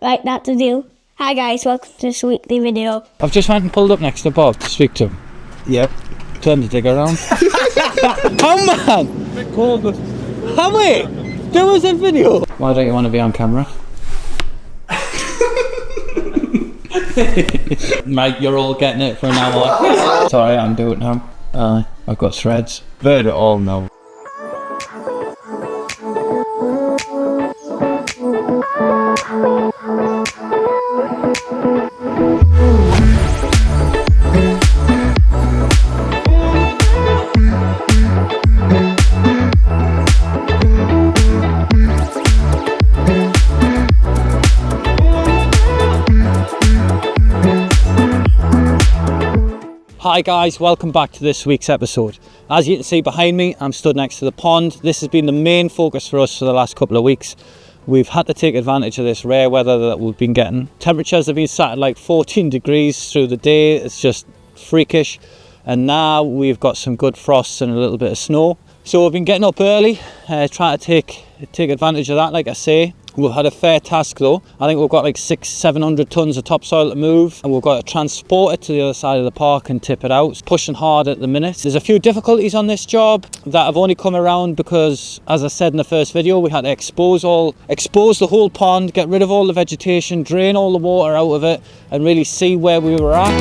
Right, that's the deal. Hi guys, welcome to this weekly video. I've just went and pulled up next to Bob to speak to him. Yep. Turn the digger around. Oh man! How many? There was a video. Why don't you want to be on camera? Mate, you're all getting it for an hour. Sorry, I'm doing it now. I've got threads. Heard it all now. Hi guys, welcome back to this week's episode. As you can see behind me, I'm stood next to the pond. This has been the main focus for us for the last couple of weeks. We've had to take advantage of this rare weather that we've been getting. Temperatures have been sat at like 14 degrees through the day. It's just freakish. And now we've got some good frosts and a little bit of snow. So we've been getting up early, trying to take advantage of that, like I say. We've had a fair task though. I think we've got like 600-700 tons of topsoil to move, and we've got to transport it to the other side of the park and tip it out. It's pushing hard at the minute. There's a few difficulties on this job that have only come around because, as I said in the first video, we had to expose the whole pond, get rid of all the vegetation, drain all the water out of it, and really see where we were at.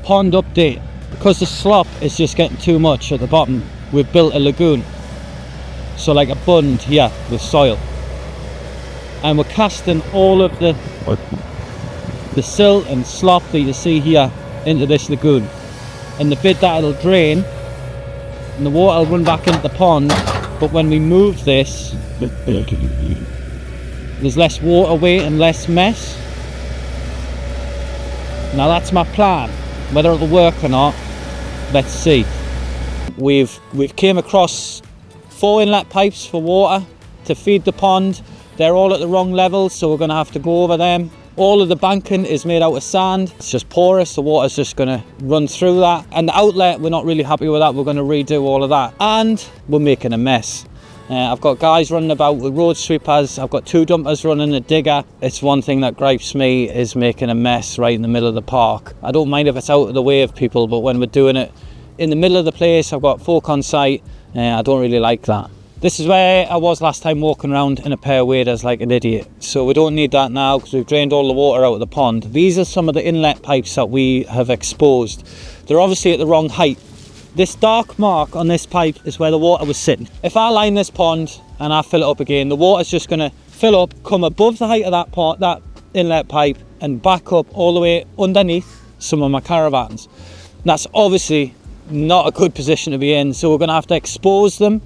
Pond update. Because the slop is just getting too much at the bottom, we've built a lagoon, so like a bund here with soil, and we're casting all of the silt and slop that you see here into this lagoon, and the bit that it'll drain and the water will run back into the pond. But when we move this, there's less water weight and less mess. Now that's my plan. Whether it'll work or not, let's see. We've came across 4 inlet pipes for water to feed the pond. They're all at the wrong level, so we're going to have to go over them. All of the banking is made out of sand. It's just porous, the water's just going to run through that. And the outlet, we're not really happy with that. We're going to redo all of that. And we're making a mess. I've got guys running about with road sweepers. I've got 2 dumpers running a digger. It's one thing that gripes me is making a mess right in the middle of the park. I don't mind if it's out of the way of people, but when we're doing it in the middle of the place, I've got folk on site. I don't really like that. This is where I was last time, walking around in a pair of waders like an idiot. So we don't need that now because we've drained all the water out of the pond. These are some of the inlet pipes that we have exposed. They're obviously at the wrong height. This dark mark on this pipe is where the water was sitting. If I line this pond and I fill it up again, the water's just going to fill up, come above the height of that inlet pipe, and back up all the way underneath some of my caravans. That's obviously not a good position to be in, so we're going to have to expose them,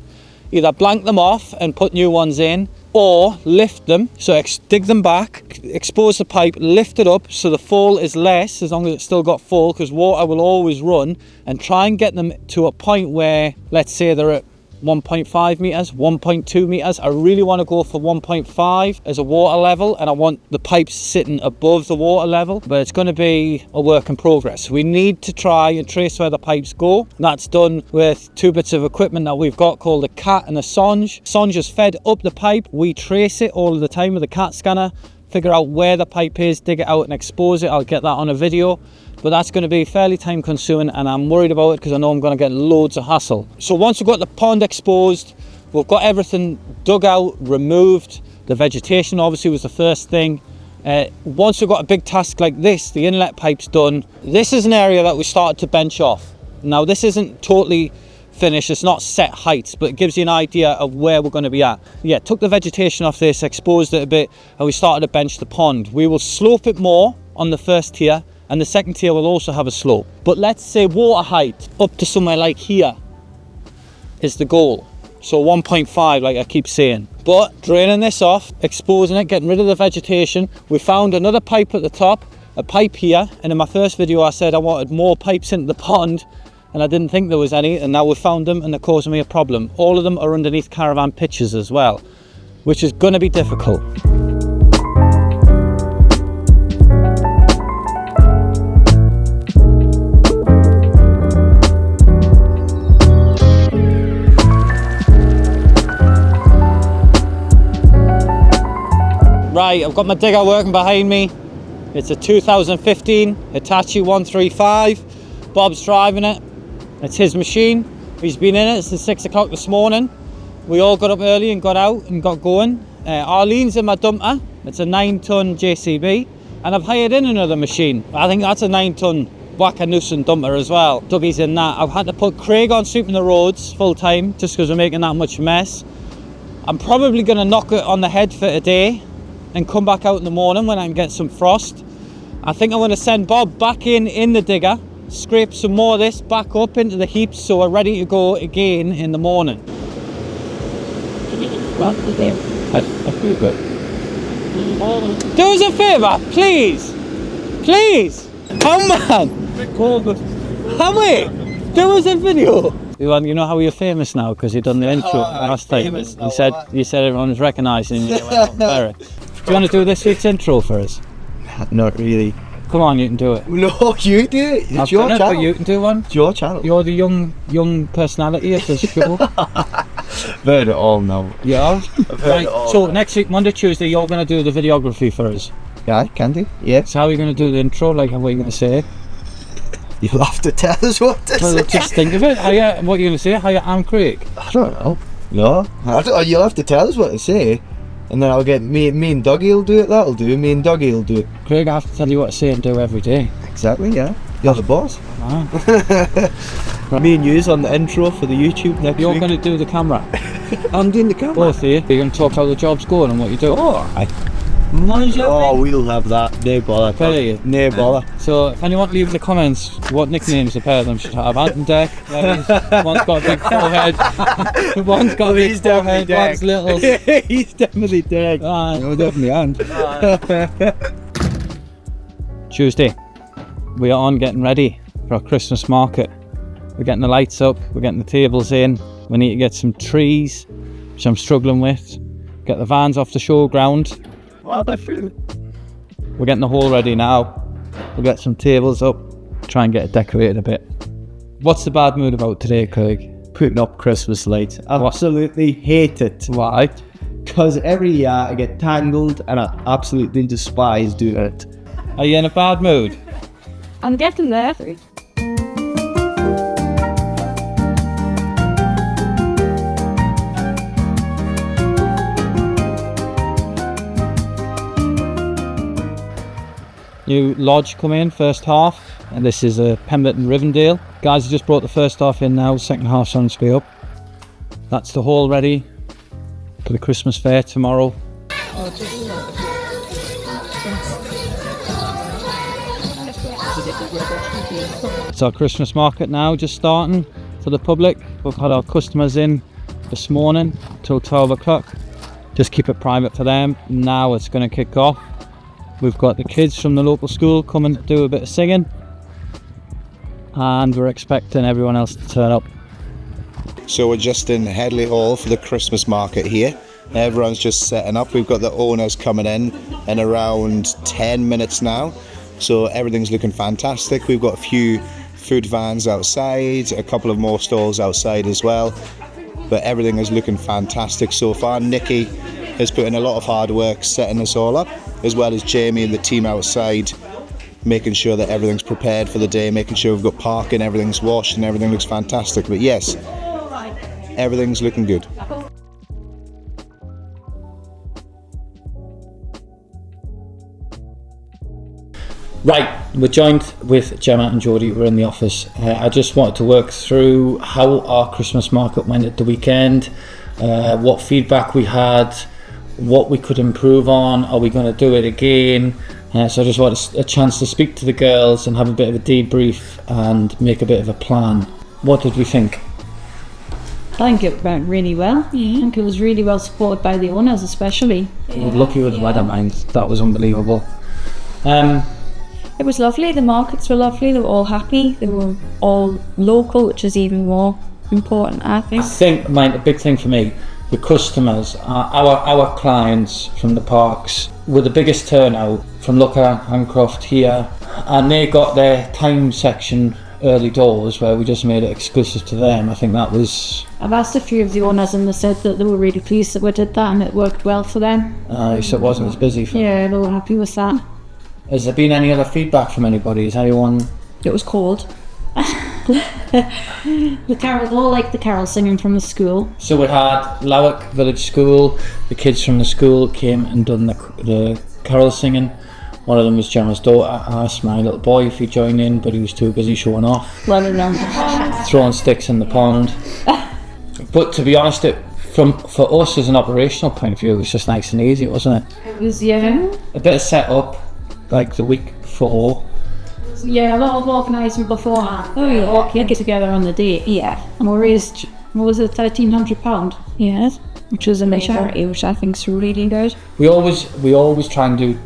either blank them off and put new ones in, or lift them, so dig them back, expose the pipe, lift it up so the fall is less, as long as it's still got fall, because water will always run, and try and get them to a point where, let's say they're at 1.5 meters, 1.2 meters. I really want to go for 1.5 as a water level, and I want the pipes sitting above the water level, but it's going to be a work in progress. We need to try and trace where the pipes go. That's done with 2 bits of equipment that we've got called a cat and a songe. Songe is fed up the pipe. We trace it all the time with a cat scanner, figure out where the pipe is, dig it out and expose it. I'll get that on a video. But that's going to be fairly time consuming, and I'm worried about it because I know I'm going to get loads of hassle. So once we've got the pond exposed, we've got everything dug out, removed. The vegetation obviously was the first thing. Once we've got a big task like this, the inlet pipe's done, this is an area that we started to bench off. Now this isn't totally finished, it's not set heights, but it gives you an idea of where we're going to be at. Yeah, took the vegetation off this, exposed it a bit, and we started to bench the pond. We will slope it more on the first tier, and the second tier will also have a slope. But let's say water height up to somewhere like here is the goal. So 1.5, like I keep saying. But draining this off, exposing it, getting rid of the vegetation. We found another pipe at the top, a pipe here, and in my first video I said I wanted more pipes into the pond. and I didn't think there was any, and now we've found them and they're causing me a problem. All of them are underneath caravan pitches as well, which is going to be difficult. Right, I've got my digger working behind me. It's a 2015 Hitachi 135. Bob's driving it. It's his machine. He's been in it since 6 o'clock this morning. We all got up early and got out and got going. Arlene's in my dumper. It's a 9-ton JCB. And I've hired in another machine. I think that's a 9-ton Wakanoosan dumper as well. Dougie's in that. I've had to put Craig on sweeping the roads full time just because we're making that much mess. I'm probably going to knock it on the head for today and come back out in the morning when I can get some frost. I think I'm going to send Bob back in the digger, scrape some more of this back up into the heaps so we're ready to go again in the morning. Do us a favour, please. Please. Come on. Hammy, do us a video. You know how you're famous now because you done the intro last time. You said everyone was recognising you. Do you want to do this week's intro for us? Not really. Come on, you can do it. No, you do it. It's your channel. But you can do one. It's your channel. You're the young personality of this show. I've heard it all now. Yeah. I've heard it all. So next week, Monday, Tuesday, you're going to do the videography for us. Yeah, can do. Yeah. So how are you going to do the intro? Like, what are you going to say? You'll have to tell us what to say. Just think of it. What are you going to say? I'm Craig. I don't know. No. You'll have to tell us what to say. And then I'll get me and Dougie will do it. That'll do. Me and Dougie will do it. Craig, I have to tell you what to say and do every day. Exactly, yeah. You're the boss. Right. Me and you's on the intro for the YouTube next You're week. going to do the camera. I'm doing the camera. Both of you. You're going to talk how the job's going and what you do. We'll have that. No bother. Fair you. No bother. So if anyone leave in the comments what nicknames the pair of them should have. Ant and Deck. One's got a big forehead. One's got a big forehead. One's little. He's definitely Deck. No, definitely Ant. Tuesday. We are on getting ready for our Christmas market. We're getting the lights up. We're getting the tables in. We need to get some trees, which I'm struggling with. Get the vans off the showground. We're getting the hall ready now. We'll get some tables up, try and get it decorated a bit. What's the bad mood about today, Craig? Putting up Christmas lights. I absolutely hate it. Why? Because every year I get tangled and I absolutely despise doing it. Are you in a bad mood? I'm getting there. New lodge come in, first half, and this is a Pemberton Rivendale. Guys have just brought the first half in now, second half's on its way up. That's the hall ready for the Christmas fair tomorrow. It's our Christmas market now, just starting for the public. We've had our customers in this morning till 12 o'clock. Just keep it private for them. Now it's going to kick off. We've got the kids from the local school coming to do a bit of singing, and we're expecting everyone else to turn up. So we're just in Headley Hall for the Christmas market here. Everyone's just setting up. We've got the owners coming in around 10 minutes now. So everything's looking fantastic. We've got a few food vans outside, a couple of more stalls outside as well. But everything is looking fantastic so far. Nikki has put in a lot of hard work setting this all up, as well as Jamie and the team outside, making sure that everything's prepared for the day, making sure we've got parking, everything's washed and everything looks fantastic. But yes, everything's looking good. Right, we're joined with Gemma and Jodie. We're in the office. I just wanted to work through how our Christmas market went at the weekend, what feedback we had, what we could improve on. Are we going to do it again? So I just wanted a chance to speak to the girls and have a bit of a debrief and make a bit of a plan. What did we think? I think it went really well. I think it was really well supported by the owners especially. We were lucky with the weather, man. That was unbelievable. It was lovely. The markets were lovely. They were all happy. They were all local, which is even more important, I think. I think, mate, a big thing for me, the customers, our clients from the parks were the biggest turnout from Looker, Hancroft here, and they got their time section early doors where we just made it exclusive to them. I think that was... I've asked a few of the owners and they said that they were really pleased that we did that and it worked well for them. So it wasn't as busy for them. Yeah, they were happy with that. Has there been any other feedback from anybody? Is anyone... It was cold. The carol, all like the carol singing from the school. So we had Lowick Village School, the kids from the school came and done the carol singing. One of them was Gemma's daughter. I asked my little boy if he'd join in, but he was too busy showing off. Running around the pond. Throwing sticks in the pond. But to be honest, for us as an operational point of view, it was just nice and easy, wasn't it? It was, yeah. A bit of setup, like the week before. Yeah, a lot of organising beforehand. Oh, yeah. All get together on the day. Yeah. And we raised, what was it, £1,300? Yes. Which was a charity, which I think is really good. We always try and do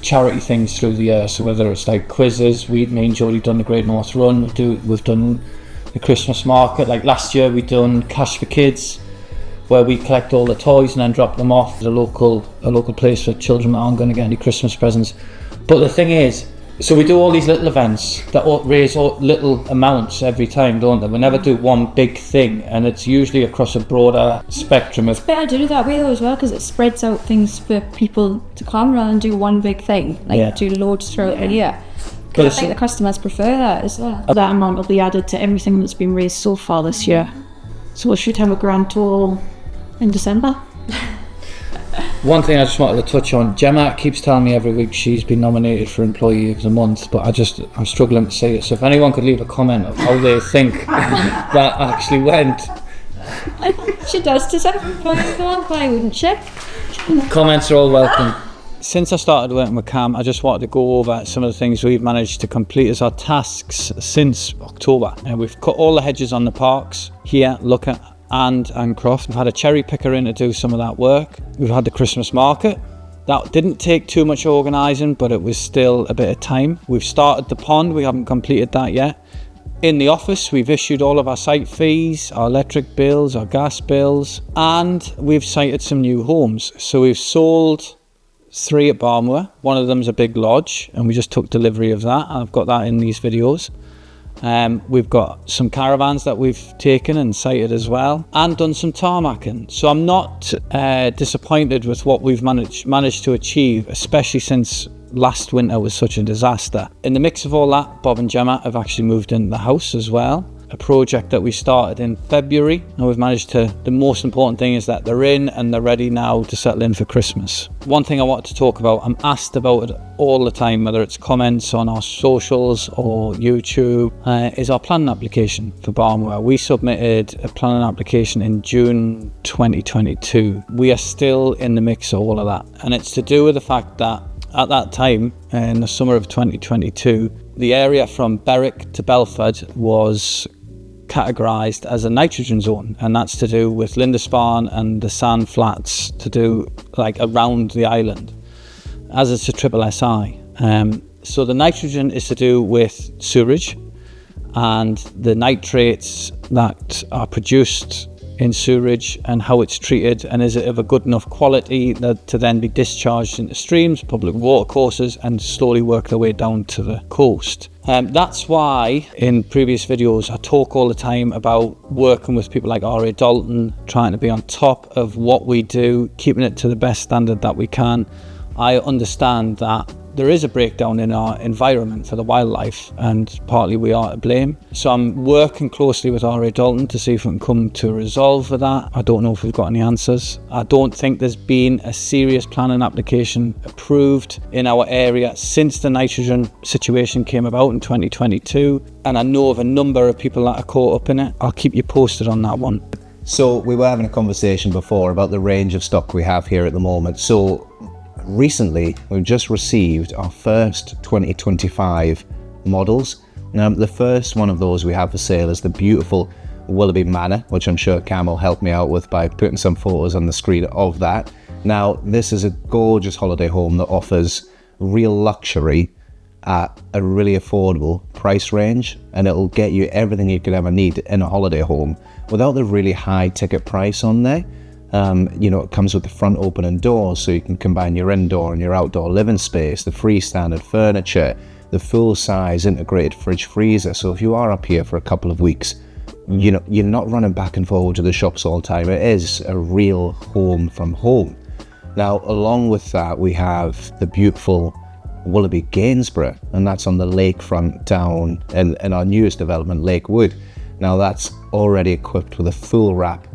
charity things through the year. So whether it's like quizzes, me and Jodie done the Great North Run. We've done the Christmas market. Like last year, we done Cash for Kids, where we collect all the toys and then drop them off at a local place for children that aren't going to get any Christmas presents. But the thing is, so we do all these little events that raise little amounts every time, don't they? We never do one big thing, and it's usually across a broader spectrum of... Better do it that way though as well, because it spreads out things for people to come rather than do one big thing, like do loads throughout the year. But I think the customers prefer that as well. That amount will be added to everything that's been raised so far this year. So we should have a grand total in December. One thing I just wanted to touch on, Gemma keeps telling me every week she's been nominated for Employee of the Month, but I'm struggling to say it. So if anyone could leave a comment of how they think that actually went. She does deserve Employee of the Month, why wouldn't she? Comments are all welcome. Since I started working with Cam, I just wanted to go over some of the things we've managed to complete as our tasks since October. And we've cut all the hedges on the parks here, Looker and Ancroft. We've had a cherry picker in to do some of that work. We've had the Christmas market. That didn't take too much organising, but it was still a bit of time. We've started the pond, we haven't completed that yet. In the office, we've issued all of our site fees, our electric bills, our gas bills, and we've sited some new homes. So we've sold 3 at Barmoor. One of them's a big lodge, and we just took delivery of that. I've got that in these videos. We've got some caravans that we've taken and sited as well, and done some tarmacking. So I'm not disappointed with what we've managed to achieve, especially since last winter was such a disaster. In the mix of all that, Bob and Gemma have actually moved into the house as well. A project that we started in February, and we've managed to, the most important thing is that they're in and they're ready now to settle in for Christmas. One thing I wanted to talk about, I'm asked about it all the time, whether it's comments on our socials or YouTube, is our planning application for Barmoor. We submitted a planning application in June 2022. We are still in the mix of all of that, and it's to do with the fact that at that time, in the summer of 2022, the area from Berwick to Belford was categorised as a nitrogen zone, and that's to do with Lindisfarne and the sand flats to do like around the island, as it's a triple SI. So the nitrogen is to do with sewerage and the nitrates that are produced in sewerage and how it's treated, and is it of a good enough quality that to then be discharged into streams, public water courses, and slowly work their way down to the coast. That's why in previous videos I talk all the time about working with people like R.A. Dalton, trying to be on top of what we do, keeping it to the best standard that we can. I understand that there is a breakdown in our environment for the wildlife, and partly we are to blame. So I'm working closely with R.A. Dalton to see if we can come to a resolve for that. I don't know if we've got any answers. I don't think there's been a serious planning application approved in our area since the nitrogen situation came about in 2022. And I know of a number of people that are caught up in it. I'll keep you posted on that one. So we were having a conversation before about the range of stock we have here at the moment. So recently, we've just received our first 2025 models. Now, the first one of those we have for sale is the beautiful Willoughby Manor, which I'm sure Cam will help me out with by putting some photos on the screen of that. Now, this is a gorgeous holiday home that offers real luxury at a really affordable price range, and it'll get you everything you could ever need in a holiday home without the really high ticket price on there. You know, it comes with the front opening doors, so you can combine your indoor and your outdoor living space, the freestanding furniture, the full-size integrated fridge freezer. So if you are up here for a couple of weeks, you know, you're not running back and forward to the shops all the time. It is a real home from home. Now, along with that, we have the beautiful Willoughby Gainsborough, and that's on the lakefront down in our newest development, Lakewood. Now, that's already equipped with a full wrap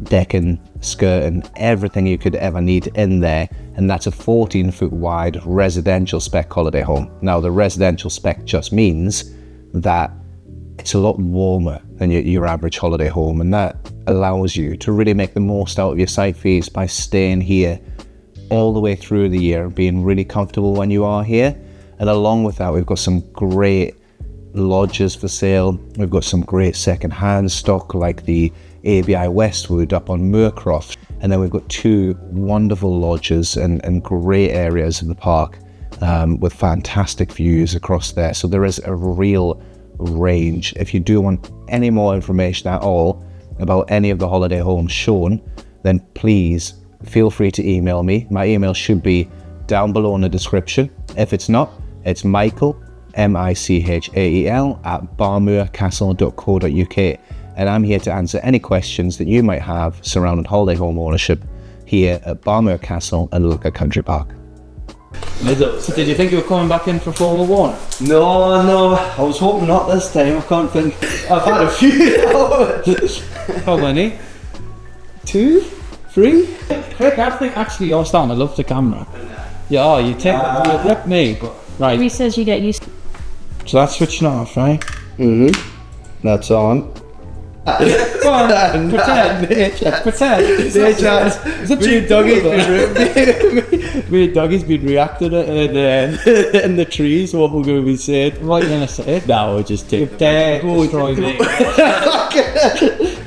decking, skirting, everything you could ever need in there, and that's a 14-foot wide residential spec holiday home. Now, the residential spec just means that it's a lot warmer than your average holiday home, and that allows you to really make the most out of your site fees by staying here all the way through the year, being really comfortable when you are here. And along with that, we've got some great lodges for sale. We've got some great second-hand stock like the ABI Westwood up on Moorcroft, and then we've got 2 wonderful lodges and great areas of the park with fantastic views across there. So there is a real range. If you do want any more information at all about any of the holiday homes shown, then please feel free to email me. My email should be down below in the description. If it's not, it's Michael, M-I-C-H-A-E-L @barmoorcastle.co.uk, and I'm here to answer any questions that you might have surrounding holiday home ownership here at Barmoor Castle and Inlet Country Park. So did you think you were coming back in for Formula 1? No, I was hoping not this time. I can't think. I've had a few. How many? 2, 3. Craig, I think actually you're starting to love the camera. Yeah, you rip me, but right. He says you get used. So that's switching off, right? That's on. Go on, pretend. Pretend. Me and Dougie's been reacting in the trees. What we're going to be saying? What are you going to say? No, we'll just take destroy me.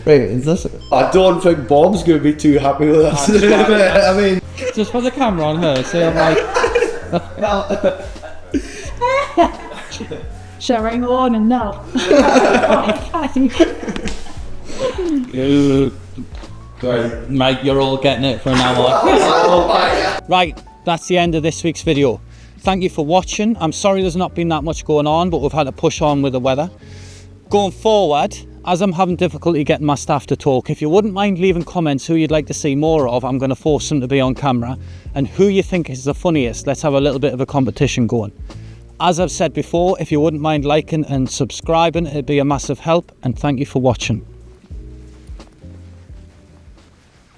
Right, is this? I don't think Bob's going to be too happy with us. I mean, Just put the camera on her. Say I'm like. Showering on and now. Mate, you're all getting it for an hour. Right, that's the end of this week's video. Thank you for watching. I'm sorry there's not been that much going on, but we've had to push on with the weather. Going forward, as I'm having difficulty getting my staff to talk, if you wouldn't mind leaving comments who you'd like to see more of, I'm going to force them to be on camera. And who you think is the funniest, let's have a little bit of a competition going. As I've said before, if you wouldn't mind liking and subscribing, it'd be a massive help, and thank you for watching.